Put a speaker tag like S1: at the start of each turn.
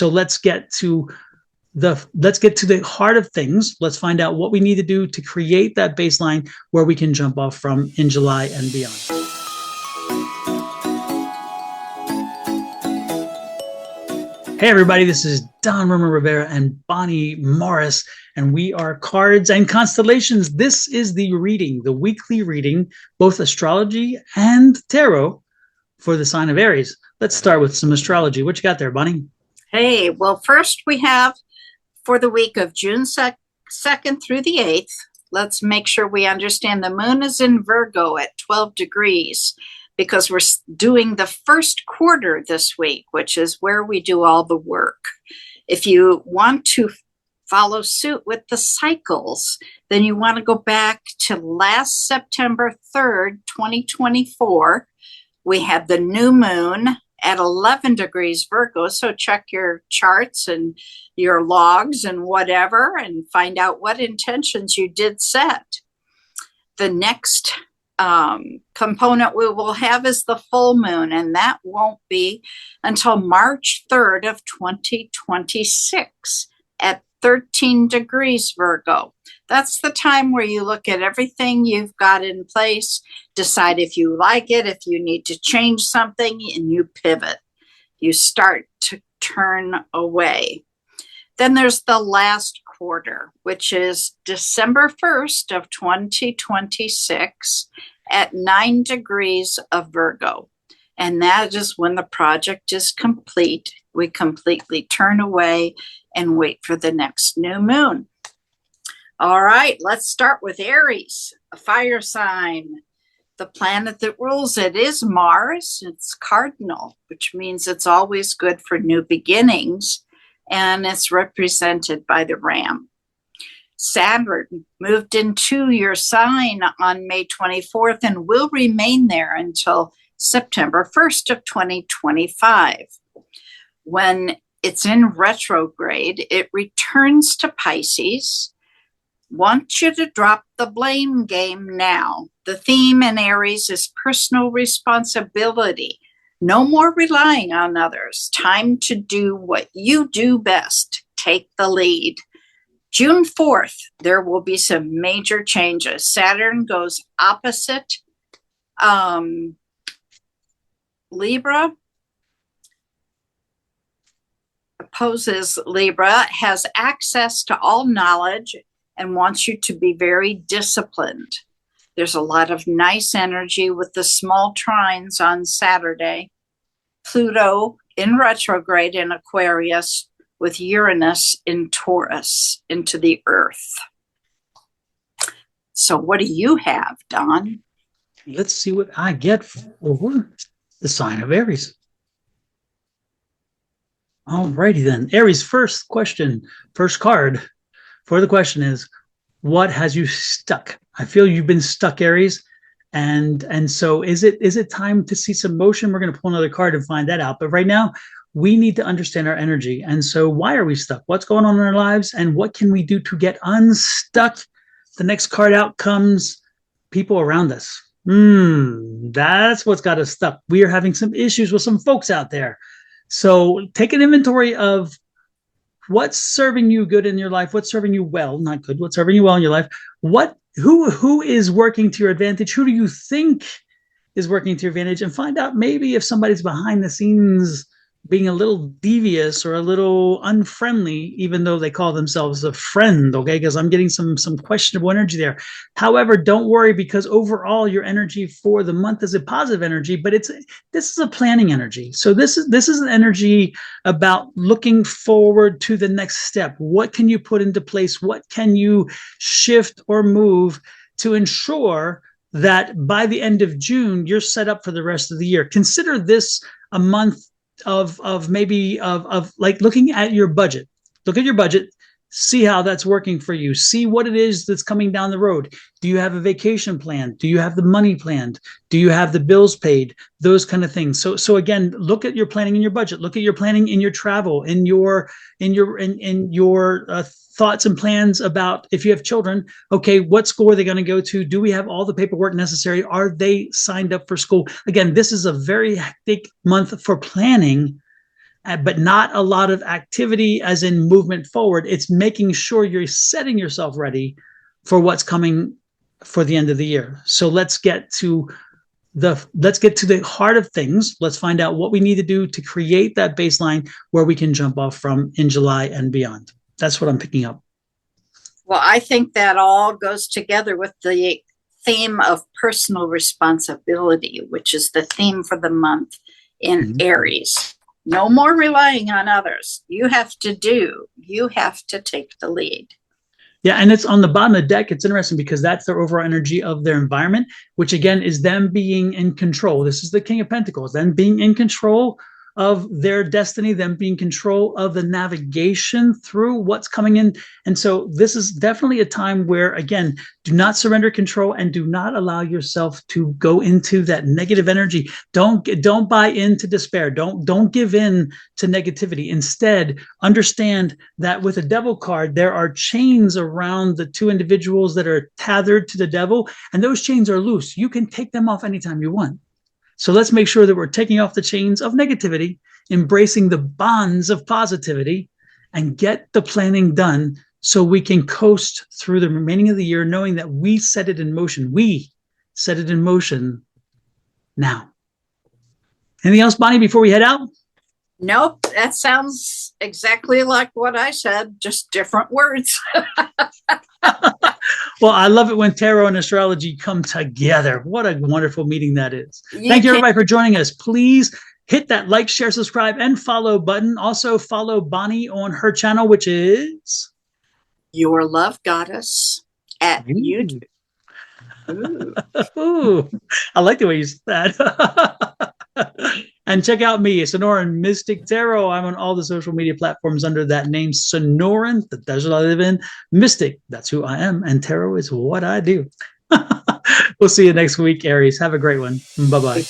S1: So let's get to the heart of things. Let's find out what we need to do to create that baseline where we can jump off from in July and beyond. Hey everybody, this is Don Romer Rivera and Bonnie Morris, and we are Cards and Constellations. This is the reading, the weekly reading, both astrology and tarot for the sign of Aries. Let's start with some astrology. What you got there, Bonnie?
S2: Hey, well, first we have for the week of June 2nd through the 8th, let's make sure we understand the moon is in Virgo at 12 degrees because we're doing the first quarter this week, which is where we do all the work. If you want to follow suit with the cycles, then you want to go back to last September 3rd, 2024. We had the new moon at 11 degrees Virgo. So check your charts and your logs and whatever and find out what intentions you did set. The next component we will have is the full moon, and that won't be until March 3rd of 2026 at 13 degrees Virgo. That's the time where you look at everything you've got in place, decide if you like it, if you need to change something, and you pivot. You start to turn away. Then there's the last quarter, which is December 1st of 2026 at 9 degrees of Virgo. And that is when the project is complete. We completely turn away and wait for the next new moon. All right, let's start with Aries, a fire sign. The planet that rules it is Mars. It's cardinal, which means it's always good for new beginnings, and it's represented by the ram. Saturn moved into your sign on May 24th and will remain there until September 1st of 2025. When it's in retrograde, it returns to Pisces. Want you to drop the blame game now. The theme in Aries is personal responsibility. No more relying on others. Time to do what you do best. Take the lead. June 4th, there will be some major changes. Saturn goes opposite Libra, opposes Libra, has access to all knowledge, and wants you to be very disciplined. There's a lot of nice energy with the small trines on Saturday. Pluto in retrograde in Aquarius with Uranus in Taurus into the earth. So what do you have, Don?
S1: Let's see what I get for the sign of Aries. All righty then. Aries, first question, first card for the question is, what has you stuck? I feel you've been stuck, Aries. And so is it time to see some motion? We're going to pull another card and find that out. But right now, we need to understand our energy. And so why are we stuck? What's going on in our lives? And what can we do to get unstuck? The next card out comes people around us. That's what's got us stuck. We are having some issues with some folks out there. So take an inventory of what's serving you good in your life, what's serving you well, not good, what's serving you well in your life, who is working to your advantage, who do you think is working to your advantage, and find out maybe if somebody's behind the scenes being a little devious or a little unfriendly, even though they call themselves a friend, okay? Because I'm getting some questionable energy there. However, don't worry, because overall your energy for the month is a positive energy, but this is a planning energy. So this is an energy about looking forward to the next step. What can you put into place? What can you shift or move to ensure that by the end of June, you're set up for the rest of the year? Consider this a month of like looking at your budget. Look at your budget, see how that's working for you, see what it is that's coming down the road. Do you have a vacation plan? Do you have the money planned? Do you have the bills paid? Those kind of things. So again, look at your planning in your budget. Look at your planning in your travel, in your thoughts and plans about if you have children. Okay, what school are they going to go to? Do we have all the paperwork necessary? Are they signed up for school? Again, this is a very hectic month for planning but not a lot of activity as in movement forward. It's making sure you're setting yourself ready for what's coming for the end of the year. So let's get to the heart of things. Let's find out what we need to do to create that baseline where we can jump off from in July and beyond. That's what I'm picking up.
S2: Well, I think that all goes together with the theme of personal responsibility, which is the theme for the month in Aries. No more relying on others. You have to take the lead.
S1: Yeah, and it's on the bottom of the deck. It's interesting because that's their overall energy of their environment, which again is them being in control. This is the King of Pentacles, them being in control of their destiny, them being in control of the navigation through what's coming in. And so this is definitely a time where, again, do not surrender control and do not allow yourself to go into that negative energy. Don't buy into despair. Don't give in to negativity. Instead, understand that with a devil card, there are chains around the two individuals that are tethered to the devil, and those chains are loose. You can take them off anytime you want. So let's make sure that we're taking off the chains of negativity, embracing the bonds of positivity, and get the planning done so we can coast through the remaining of the year, knowing that we set it in motion. We set it in motion now. Anything else, Bonnie, before we head out?
S2: Nope, that sounds exactly like what I said, just different words.
S1: Well, I love it when tarot and astrology come together. What a wonderful meeting that is. Thank you, everybody, for joining us. Please hit that like, share, subscribe, and follow button. Also, follow Bonnie on her channel, which is
S2: Your Love Goddess at YouTube.
S1: Ooh, I like the way you said that. And check out me, Sonoran Mystic Tarot. I'm on all the social media platforms under that name, Sonoran. The desert I live in. Mystic, that's who I am. And tarot is what I do. We'll see you next week, Aries. Have a great one. Bye-bye.